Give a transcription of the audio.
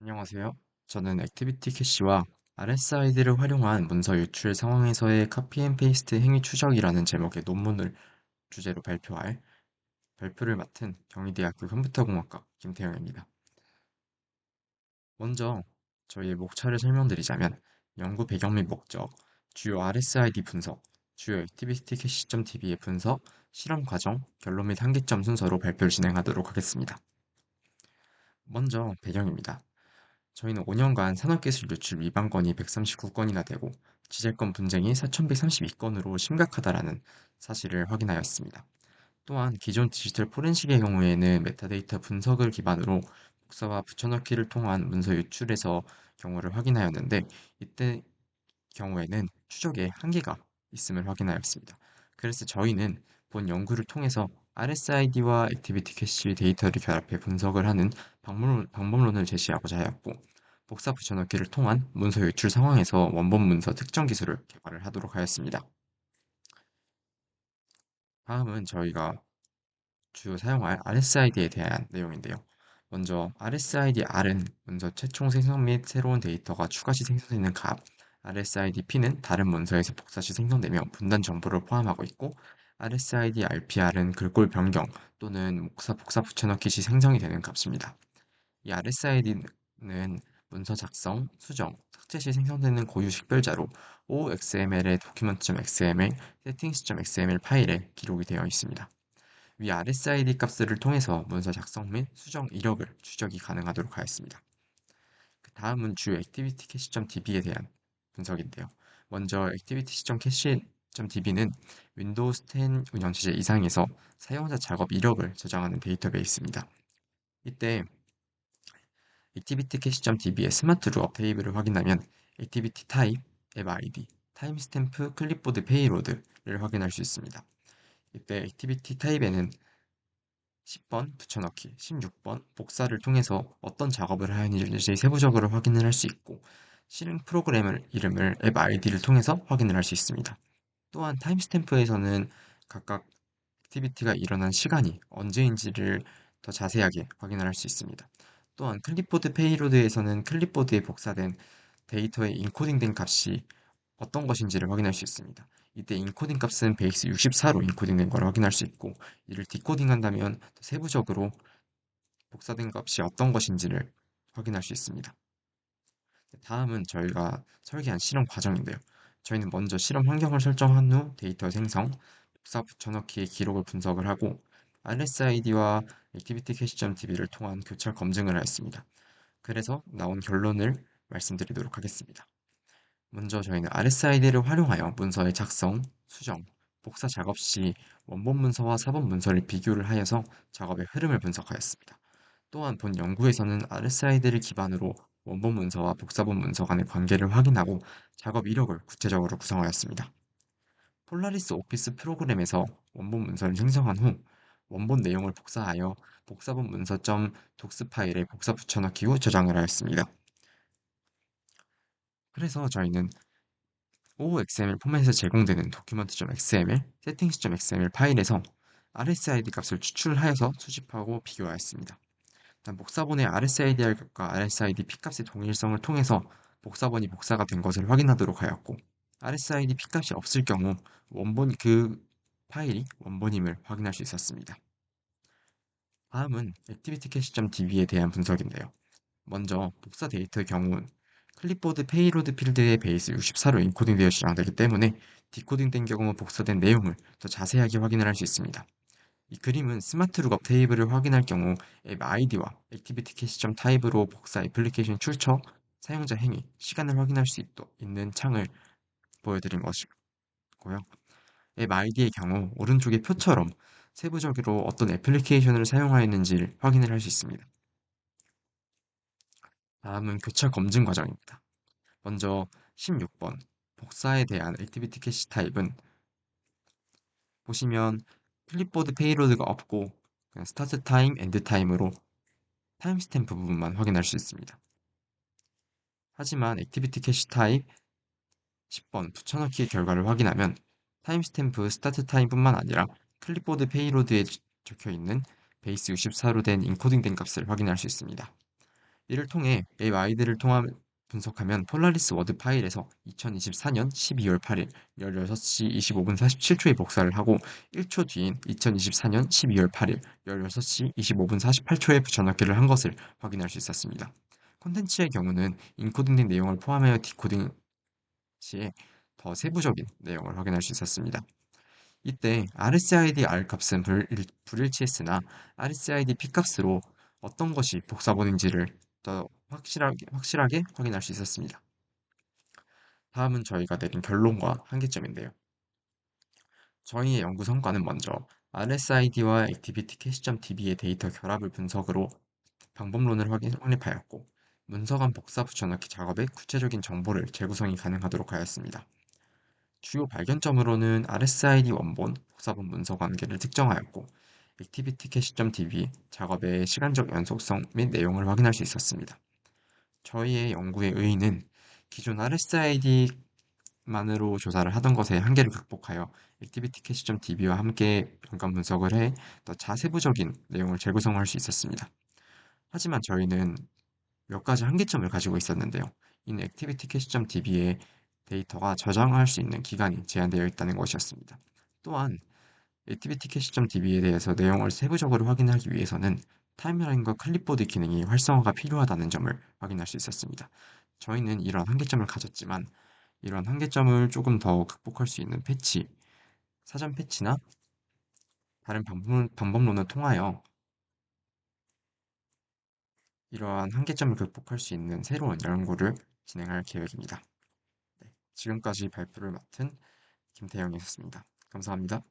안녕하세요. 저는 액티비티 캐시와 RSID를 활용한 문서 유출 상황에서의 카피 앤 페이스트 행위 추적이라는 제목의 논문을 주제로 발표를 맡은 경희대학교 컴퓨터공학과 김태형입니다. 먼저 저희의 목차를 설명드리자면 연구 배경 및 목적, 주요 RSID 분석, 주요 액티비티 캐시.db의 분석, 실험 과정, 결론 및 한계점 순서로 발표를 진행하도록 하겠습니다. 먼저 배경입니다. 저희는 5년간 산업기술 유출 위반 건이 139건이나 되고 지재권 분쟁이 4,132건으로 심각하다라는 사실을 확인하였습니다. 또한 기존 디지털 포렌식의 경우에는 메타데이터 분석을 기반으로 복사와 붙여넣기를 통한 문서 유출에서 경우를 확인하였는데 이때 경우에는 추적에 한계가 있음을 확인하였습니다. 그래서 저희는 본 연구를 통해서 RSID와 액티비티 캐시 데이터를 결합해 분석을 하는 방법론을 제시하고자 하였고, 복사 붙여넣기를 통한 문서 유출 상황에서 원본 문서 특정 기술을 개발을 하도록 하였습니다. 다음은 저희가 주요 사용할 RSID에 대한 내용인데요. 먼저 RSID-R은 문서 최총 생성 및 새로운 데이터가 추가 시 생성되는 값, RSID-P는 다른 문서에서 복사 시 생성되며 분단 정보를 포함하고 있고, RSID-RPR은 글꼴 변경 또는 복사 붙여넣기 시 생성이 되는 값입니다. 이 RSID는 문서 작성, 수정, 삭제 시 생성되는 고유 식별자로 OXML의 document.xml, settings.xml 파일에 기록이 되어 있습니다. 위 RSID 값을 통해서 문서 작성 및 수정 이력을 추적이 가능하도록 하였습니다. 그 다음은 주요 액티비티 캐시.db에 대한 분석인데요. 먼저 액티비티 캐시.db는 윈도우즈 10 운영체제 이상에서 사용자 작업 이력을 저장하는 데이터베이스입니다. 이때 액티비티 캐시.db의 스마트 룩업 테이블을 확인하면 액티비티 타입, 앱 아이디, 타임스탬프, 클립보드 페이로드를 확인할 수 있습니다. 이때 액티비티 타입에는 10번 붙여넣기, 16번 복사를 통해서 어떤 작업을 하였는지 세부적으로 확인을 할 수 있고, 실행 프로그램 이름을 앱 아이디를 통해서 확인을 할 수 있습니다. 또한 타임스탬프에서는 각각 액티비티가 일어난 시간이 언제인지를 더 자세하게 확인을 할 수 있습니다. 또한 클립보드 페이로드에서는 클립보드에 복사된 데이터의 인코딩된 값이 어떤 것인지를 확인할 수 있습니다. 이때 인코딩 값은 베이스 64로 인코딩된 걸 확인할 수 있고, 이를 디코딩한다면 더 세부적으로 복사된 값이 어떤 것인지를 확인할 수 있습니다. 다음은 저희가 설계한 실험 과정인데요. 저희는 먼저 실험 환경을 설정한 후 데이터 생성, 복사 붙여넣기의 기록을 분석을 하고 RSID와 액티비티 캐시.db를 통한 교차 검증을 하였습니다. 그래서 나온 결론을 말씀드리도록 하겠습니다. 먼저 저희는 RSID를 활용하여 문서의 작성, 수정, 복사 작업 시 원본 문서와 사본 문서를 비교를 하여서 작업의 흐름을 분석하였습니다. 또한 본 연구에서는 RSID를 기반으로 원본 문서와 복사본 문서 간의 관계를 확인하고 작업 이력을 구체적으로 구성하였습니다. 폴라리스 오피스 프로그램에서 원본 문서를 생성한 후 원본 내용을 복사하여 복사본 문서.doc스 파일에 복사 붙여넣기 후 저장을 하였습니다. 그래서 저희는 OXML 포맷에서 제공되는 document.xml, settings.xml 파일에서 RSID 값을 추출하여서 수집하고 비교하였습니다. 복사본의 RSIDR 값과 RSID P 값의 동일성을 통해서 복사본이 복사가 된 것을 확인하도록 하였고, RSID P 값이 없을 경우 파일이 원본임을 확인할 수 있었습니다. 다음은 액티비티 캐시.db에 대한 분석인데요. 먼저 복사 데이터의 경우 클립보드 페이로드 필드의 베이스 64로 인코딩되어 저장되기 때문에 디코딩된 경우 복사된 내용을 더 자세하게 확인을 할 수 있습니다. 이 그림은 스마트 룩업 테이블을 확인할 경우 앱 아이디와 액티비티 캐시.타입으로 타입으로 복사 애플리케이션 출처, 사용자 행위, 시간을 확인할 수 있는 창을 보여드린 것이고요. 앱 아이디의 경우 오른쪽의 표처럼 세부적으로 어떤 애플리케이션을 사용하였는지를 확인을 할 수 있습니다. 다음은 교차 검증 과정입니다. 먼저 16번 복사에 대한 액티비티 캐시 타입은 보시면 클립보드 페이로드가 없고 그냥 스타트 타임, 엔드 타임으로 타임스탬프 부분만 확인할 수 있습니다. 하지만 액티비티 캐시 타입 10번 붙여넣기의 결과를 확인하면 타임스탬프 스타트 타임뿐만 아니라 클립보드 페이로드에 적혀있는 베이스 64로 된 인코딩된 값을 확인할 수 있습니다. 이를 통해 앱 아이디를 통합 분석하면 폴라리스 워드 파일에서 2024년 12월 8일 16시 25분 47초에 복사를 하고 1초 뒤인 2024년 12월 8일 16시 25분 48초에 붙여넣기를 한 것을 확인할 수 있었습니다. 콘텐츠의 경우는 인코딩된 내용을 포함하여 디코딩 시에 더 세부적인 내용을 확인할 수 있었습니다. 이때 RSID R 값은 불일치했으나 RSID P 값으로 어떤 것이 복사본인지를 더 확실하게 확인할 수 있었습니다. 다음은 저희가 내린 결론과 한계점인데요. 저희의 연구 성과는 먼저 RSID와 액티비티 캐시.db의 데이터 결합을 분석으로 방법론을 확립하였고, 문서간 복사 붙여넣기 작업의 구체적인 정보를 재구성이 가능하도록 하였습니다. 주요 발견점으로는 RSID 원본, 복사본 문서 관계를 특정하였고, 액티비티 캐시.db 작업의 시간적 연속성 및 내용을 확인할 수 있었습니다. 저희의 연구의 의의는 기존 RSID만으로 조사를 하던 것의 한계를 극복하여 액티비티 캐시.db와 함께 연관 분석을 해 더 자세부적인 내용을 재구성할 수 있었습니다. 하지만 저희는 몇 가지 한계점을 가지고 있었는데요. 이는 액티비티 캐시.db의 데이터가 저장할 수 있는 기간이 제한되어 있다는 것이었습니다. 또한 액티비티 캐시.db에 대해서 내용을 세부적으로 확인하기 위해서는 타임라인과 클립보드 기능이 활성화가 필요하다는 점을 확인할 수 있었습니다. 저희는 이런 한계점을 가졌지만 이런 한계점을 조금 더 극복할 수 있는 패치, 사전 패치나 다른 방법론을 통하여 이러한 한계점을 극복할 수 있는 새로운 연구를 진행할 계획입니다. 네, 지금까지 발표를 맡은 김태형이었습니다. 감사합니다.